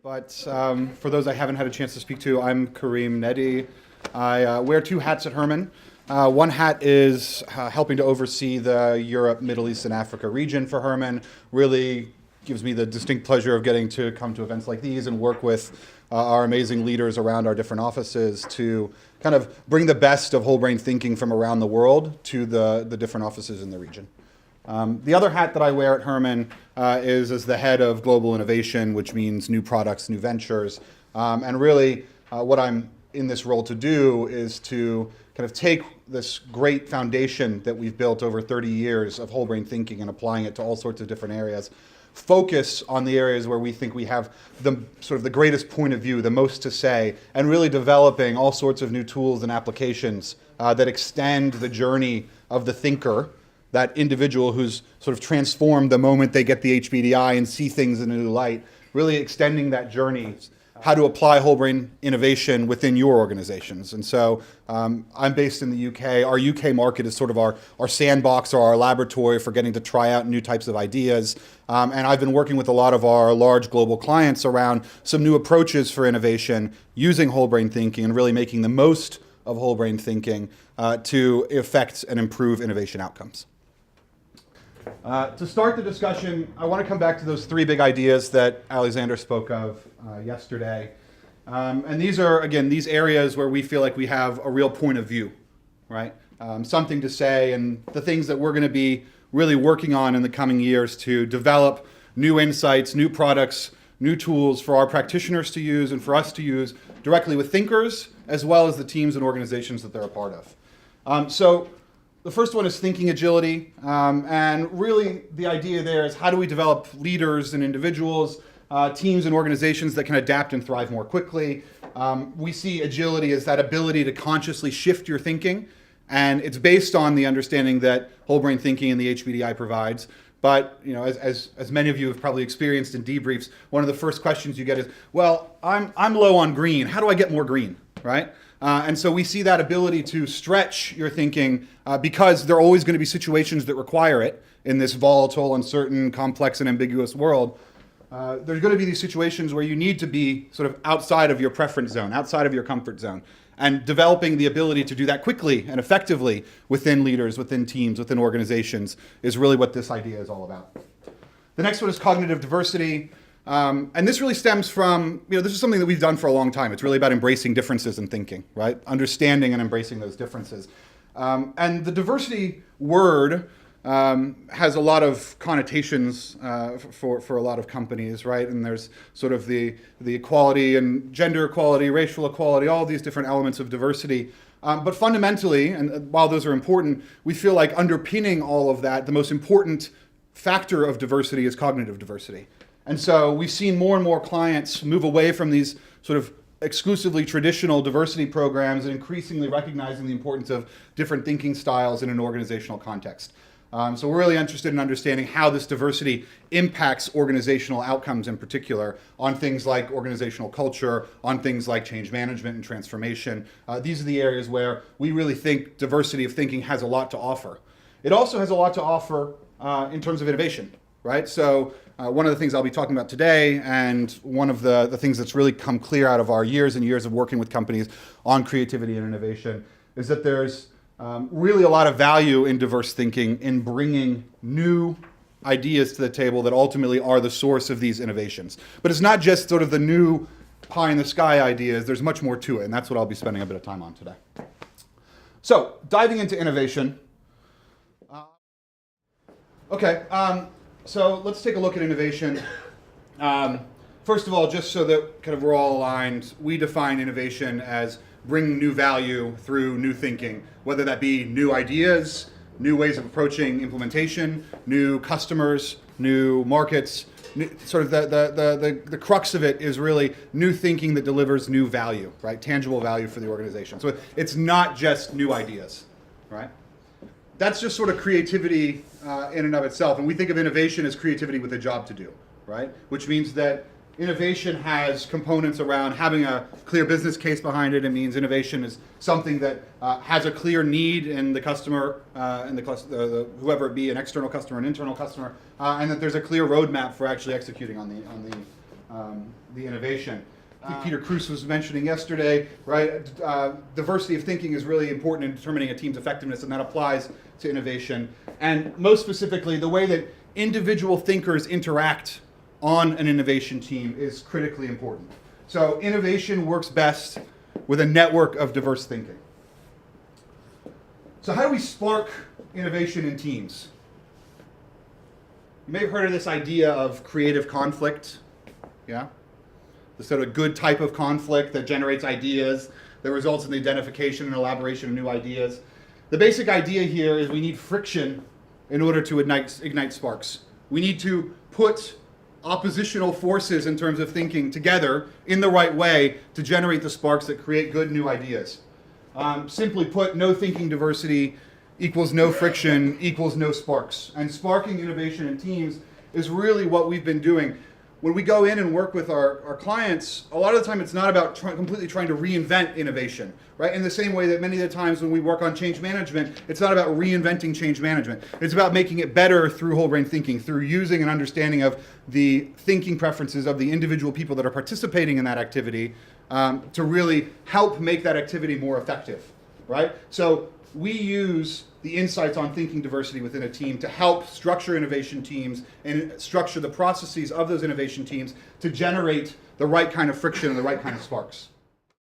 But for those I haven't had a chance to speak to, I'm Kareem Nedi. I wear two hats at Herman. One hat is helping to oversee the Europe, Middle East, and Africa region for Herman. Really gives me the distinct pleasure of getting to come to events like these and work with our amazing leaders around our different offices to kind of bring the best of whole brain thinking from around the world to the different offices in the region. The other hat that I wear at Herman is as the head of global innovation, which means new products, new ventures. And really what I'm in this role to do is to kind of take this great foundation that we've built over 30 years of whole brain thinking and applying it to all sorts of different areas. Focus on the areas where we think we have the sort of the greatest point of view, the most to say, and really developing all sorts of new tools and applications that extend the journey of the thinker, that individual who's sort of transformed the moment they get the HBDI and see things in a new light, really extending that journey, how to apply whole brain innovation within your organizations. And so I'm based in the UK. Our UK market is sort of our sandbox or our laboratory for getting to try out new types of ideas. And I've been working with a lot of our large global clients around some new approaches for innovation using whole brain thinking and really making the most of whole brain thinking to affect and improve innovation outcomes. To start the discussion, I want to come back to those three big ideas that Alexander spoke of yesterday. And these are, again, these areas where we feel like we have a real point of view, right? Something to say, and the things that we're going to be really working on in the coming years to develop new insights, new products, new tools for our practitioners to use and for us to use directly with thinkers, as well as the teams and organizations that they're a part of. So the first one is thinking agility, and really the idea there is how do we develop leaders and individuals, teams and organizations that can adapt and thrive more quickly. We see agility as that ability to consciously shift your thinking, and it's based on the understanding that whole brain thinking and the HBDI provides. But you know, as many of you have probably experienced in debriefs, one of the first questions you get is, well, I'm low on green. How do I get more green, right? And so we see that ability to stretch your thinking because there are always going to be situations that require it in this volatile, uncertain, complex, and ambiguous world. There's going to be these situations where you need to be sort of outside of your preference zone, outside of your comfort zone. And developing the ability to do that quickly and effectively within leaders, within teams, within organizations is really what this idea is all about. The next one is cognitive diversity. And this really stems from, this is something that we've done for a long time. It's really about embracing differences in thinking, right? Understanding and embracing those differences. And the diversity word has a lot of connotations for a lot of companies, right? And there's sort of the equality and gender equality, racial equality, all these different elements of diversity. But fundamentally, and while those are important, we feel like underpinning all of that, the most important factor of diversity is cognitive diversity. And so we've seen more and more clients move away from these sort of exclusively traditional diversity programs and increasingly recognizing the importance of different thinking styles in an organizational context. So we're really interested in understanding how this diversity impacts organizational outcomes in particular on things like organizational culture, on things like change management and transformation. These are the areas where we really think diversity of thinking has a lot to offer. It also has a lot to offer in terms of innovation, right? So one of the things I'll be talking about today, and one of the things that's really come clear out of our years and years of working with companies on creativity and innovation, is that there's really a lot of value in diverse thinking in bringing new ideas to the table that ultimately are the source of these innovations. But it's not just sort of the new pie in the sky ideas, there's much more to it, and that's what I'll be spending a bit of time on today. So, diving into innovation. So let's take a look at innovation. First of all, just so that kind of we're all aligned, we define innovation as bringing new value through new thinking, whether that be new ideas, new ways of approaching implementation, new customers, new markets. Sort of the crux of it is really new thinking that delivers new value, right? Tangible value for the organization. So it's not just new ideas, right? That's just sort of creativity in and of itself. And we think of innovation as creativity with a job to do, right? Which means that innovation has components around having a clear business case behind it. It means innovation is something that has a clear need in the customer, whoever it be, an external customer, an internal customer, and that there's a clear roadmap for actually executing on the innovation. I think Peter Cruz was mentioning yesterday, right? Diversity of thinking is really important in determining a team's effectiveness, and that applies to innovation. And most specifically, the way that individual thinkers interact on an innovation team is critically important. So innovation works best with a network of diverse thinking. So how do we spark innovation in teams? You may have heard of this idea of creative conflict, yeah? The sort of good type of conflict that generates ideas, that results in the identification and elaboration of new ideas. The basic idea here is we need friction in order to ignite sparks. We need to put oppositional forces in terms of thinking together in the right way to generate the sparks that create good new ideas. Simply put, no thinking diversity equals no friction equals no sparks. And sparking innovation in teams is really what we've been doing. When we go in and work with our clients, a lot of the time it's not about completely trying to reinvent innovation, right? In the same way that many of the times when we work on change management, it's not about reinventing change management. It's about making it better through whole brain thinking, through using an understanding of the thinking preferences of the individual people that are participating in that activity to really help make that activity more effective, right? So we use the insights on thinking diversity within a team to help structure innovation teams and structure the processes of those innovation teams to generate the right kind of friction and the right kind of sparks.